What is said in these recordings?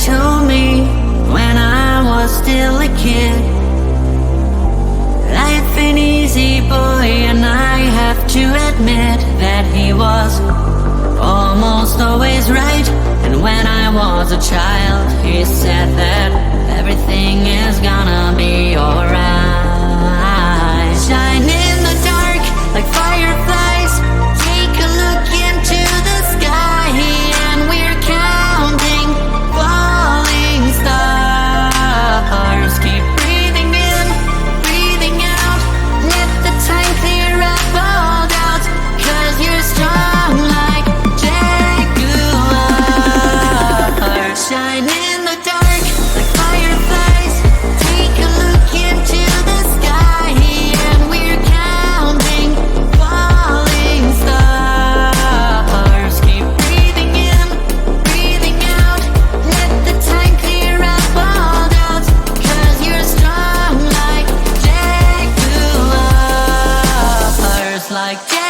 told me when I was still a kid, life ain't easy, boy, and I have to admit that he was almost always right. And when I was a child, he said that everything is gonna be alright. Shine in the dark like fireflies, take a look into the sky, and we're counting falling stars. Keep breathing in, breathing out, let the time clear up all doubts, 'cause you're strong like jaguars. Shine in the dark like fireflies, take a look into the sky, and we're counting falling stars. Keep breathing in, breathing out, let the time clear up all doubts, 'cause you're strong like jaguars, like jaguars.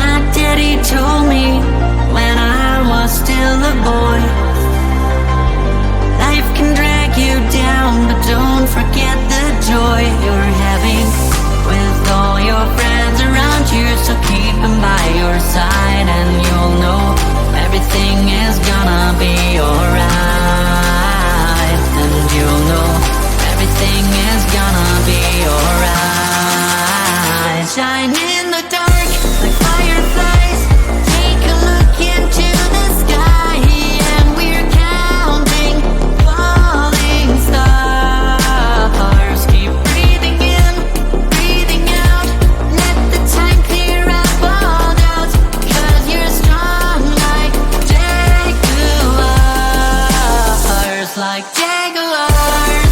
My daddy told me when I was still a boy, life can drag you down, but don't forget the joy you're having with all your friends around you. So keep them by your side, and you'll know everything is gonna be alright. And you'll know everything is gonna be alright. Shine in the dark like fireflies, take a look into the sky, and we're counting falling stars. Keep breathing in, breathing out, let the time clear up all doubts, 'cause you're strong like jaguars, like jaguars.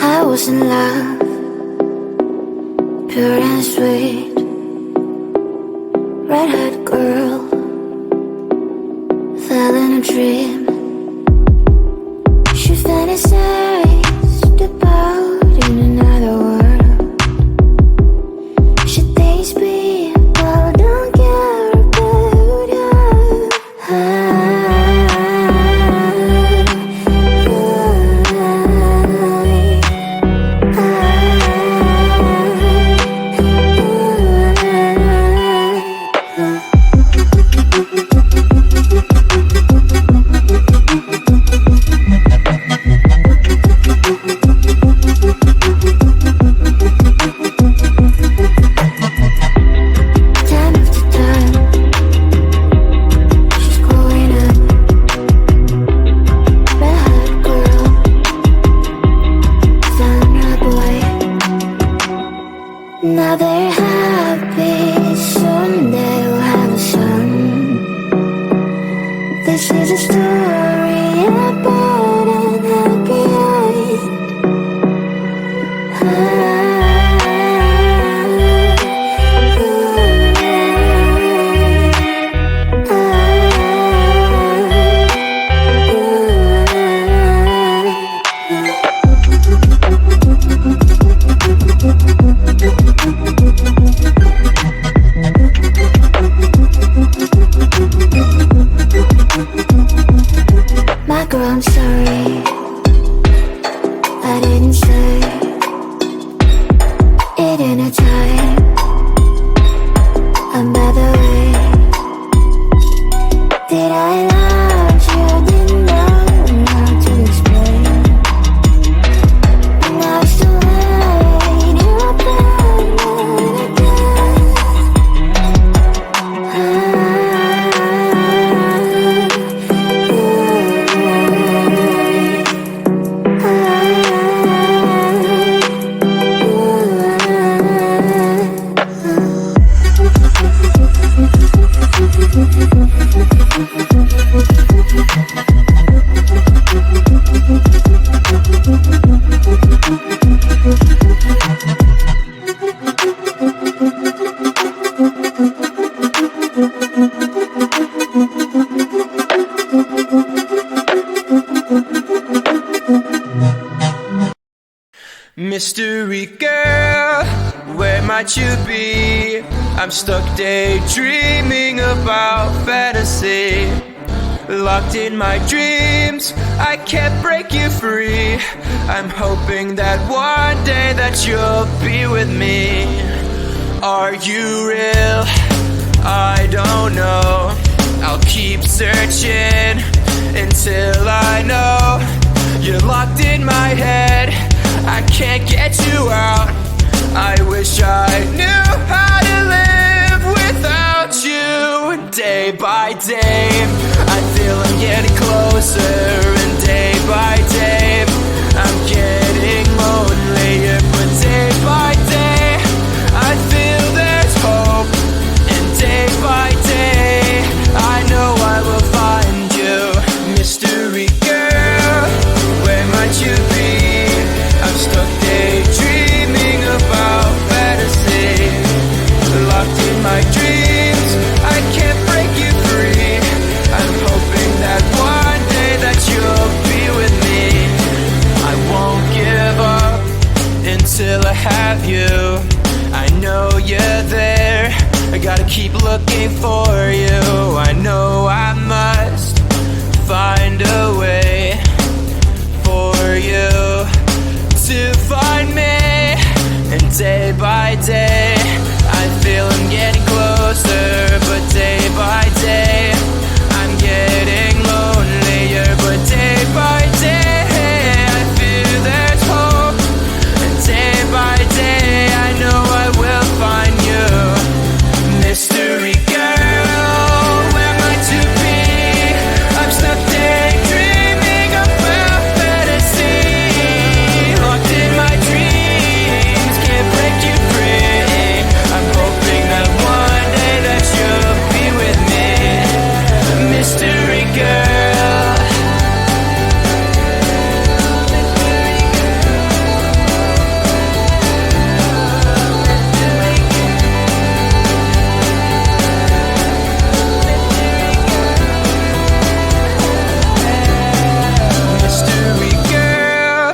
I was in love, pure and sweet, red-haired girl, fell in a dream. She fantasized about in another world. She thinks people don't care about her. Mystery girl, where might you be? I'm stuck daydreaming about fantasy. Locked in my dreams, I can't break you free. I'm hoping that one day that you'll be with me. Are you real? I don't know. I'll keep searching until I know. You're locked in my head, I can't get you out. I wish I knew how to live without you. Day by day, I feel I'm getting closer, and day by day, I'm getting lonelier. But day by day, I feel there's hope, and day by day, I know I will find you. Mystery girl, where might you be? I'm stuck daydreaming about fantasy. Locked in my dreams, I can't break you free. I'm hoping that one day that you'll be with me. I won't give up until I have you. I know you're there, I gotta keep looking for you. I know I must find a way for you to find me. And day by day, I feel I'm getting closer. But day by day, I'm getting lonelier. But day by day, I feel there's hope. And day by day, I know I will find you. Mystery girl, where might you be? I'm stuck daydreaming about fantasy. Locked in my dreams, can't break you free. I'm hoping that one day that you'll be with me. Mystery girl. Mystery girl,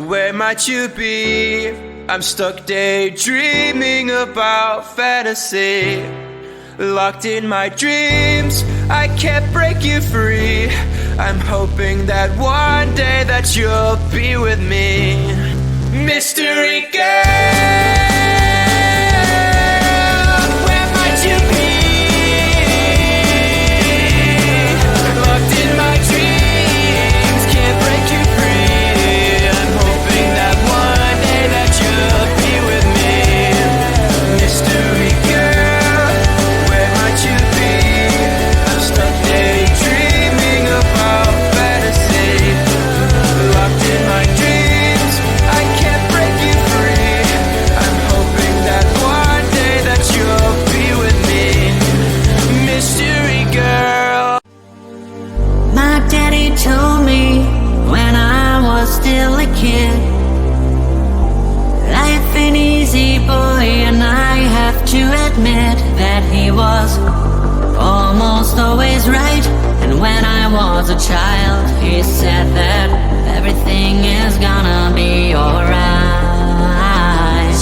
where might you be? I'm stuck daydreaming about fantasy. Locked in my dreams, I can't break you free. I'm hoping that one day that you'll be with me. Mystery girl, where might you be? Locked in my dreams, can't break you free. I'm hoping that one day that you'll be with me. Mystery girl, where might you be? I'm stuck daydreaming about fantasy. Locked in my dreams, I can't break you free. I'm hoping that one day that you'll be with me. Mystery girl. My daddy told me when I was still a kid, life ain't easy, boy, and I have to admit that he was almost always right. And when I was a child, he said that everything is gonna be alright.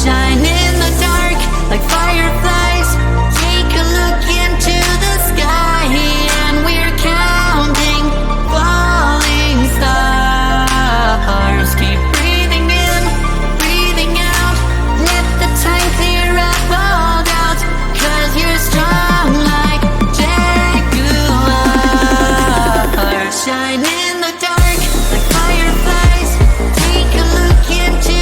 Shine in the dark like fireflies, take a look into the sky, and we're counting falling stars. Keep breathing in, breathing out, let the time clear up all doubts, 'cause you're strong like jaguar. Shine in the dark like fireflies, take a look into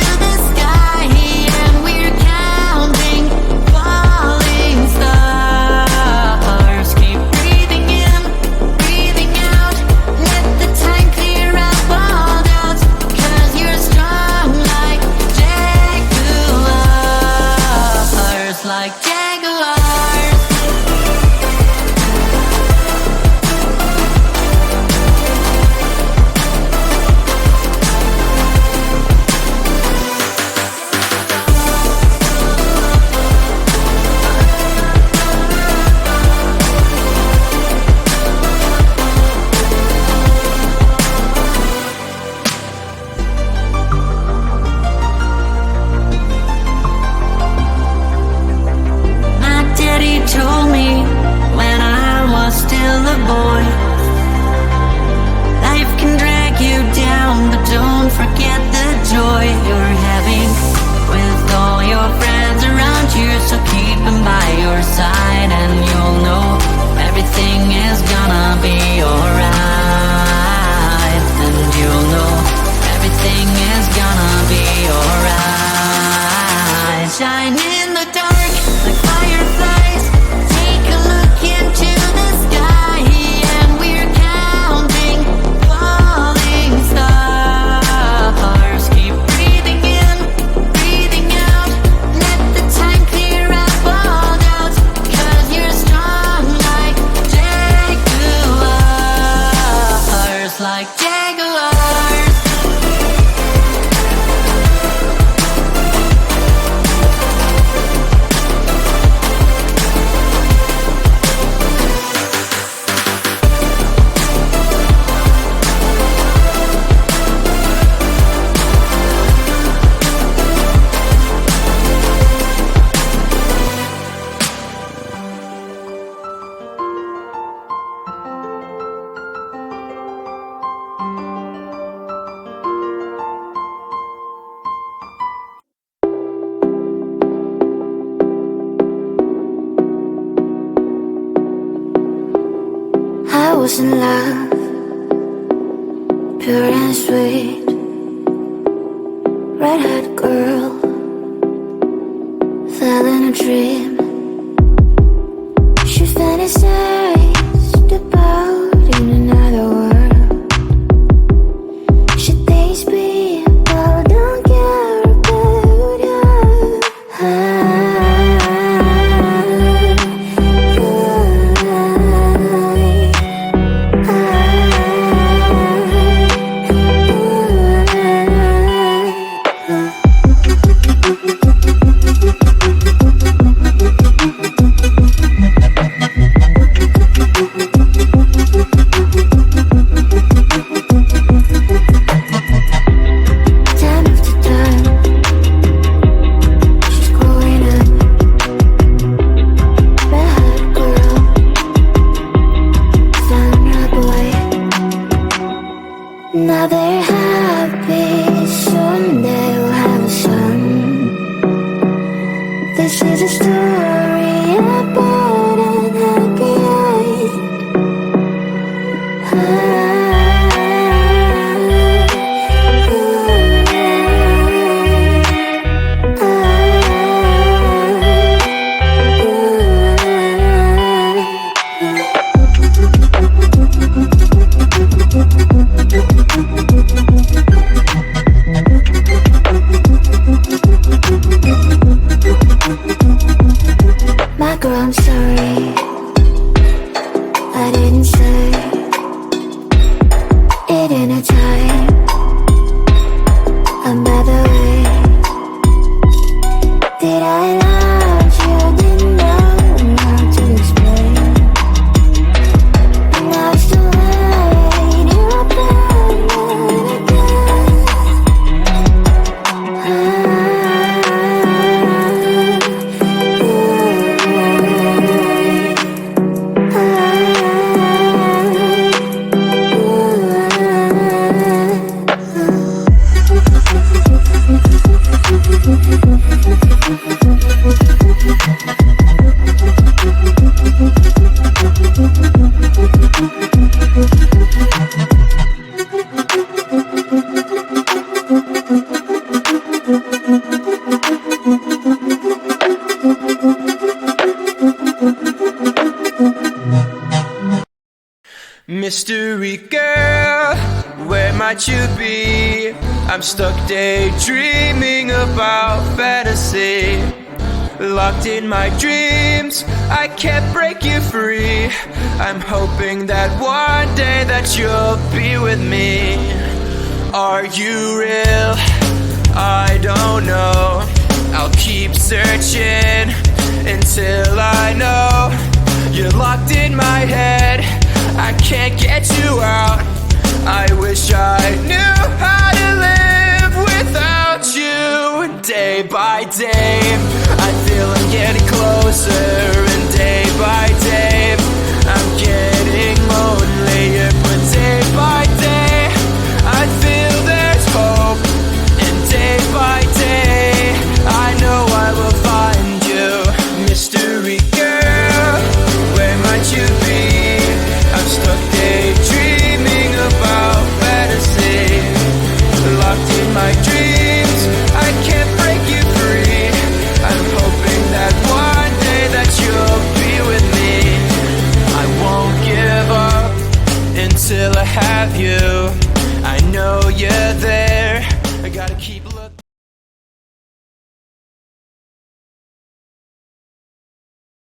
everything is gonna be alright. And you'll know everything is gonna be alright. Shine in the dark like fireflies. Take a look into the sky, and we're counting falling stars. Keep breathing in, breathing out. Let the time clear up all doubts, 'cause you're strong like jaguars, like jaguars. I was in love, pure and sweet, red-haired girl, fell in a dream. She fantasized about in another world. Should days be about, don't care about time after time, she's growing up, red-haired girl, found her boy. Now they're happy, soon they'll have a son. This is a story about an happy My girl, I'm sorry, I didn't say it in a time. And by the way, did I love you? Didn't know how to explain. But now it's too late, you're up Mystery girl, where might you be? I'm stuck daydreaming about fantasy. Locked in my dreams, I can't break you free. I'm hoping that one day that you'll be with me. Are you real? I don't know. I'll keep searching until I know. You're locked in my head, I can't get you out. I wish I knew how to live without you. Day by day, I feel I'm getting closer, and day by day, I'm getting lonelier. But day by day, I feel there's hope, and day by day, I know I will find you. Mystery girl, where might you be? have you.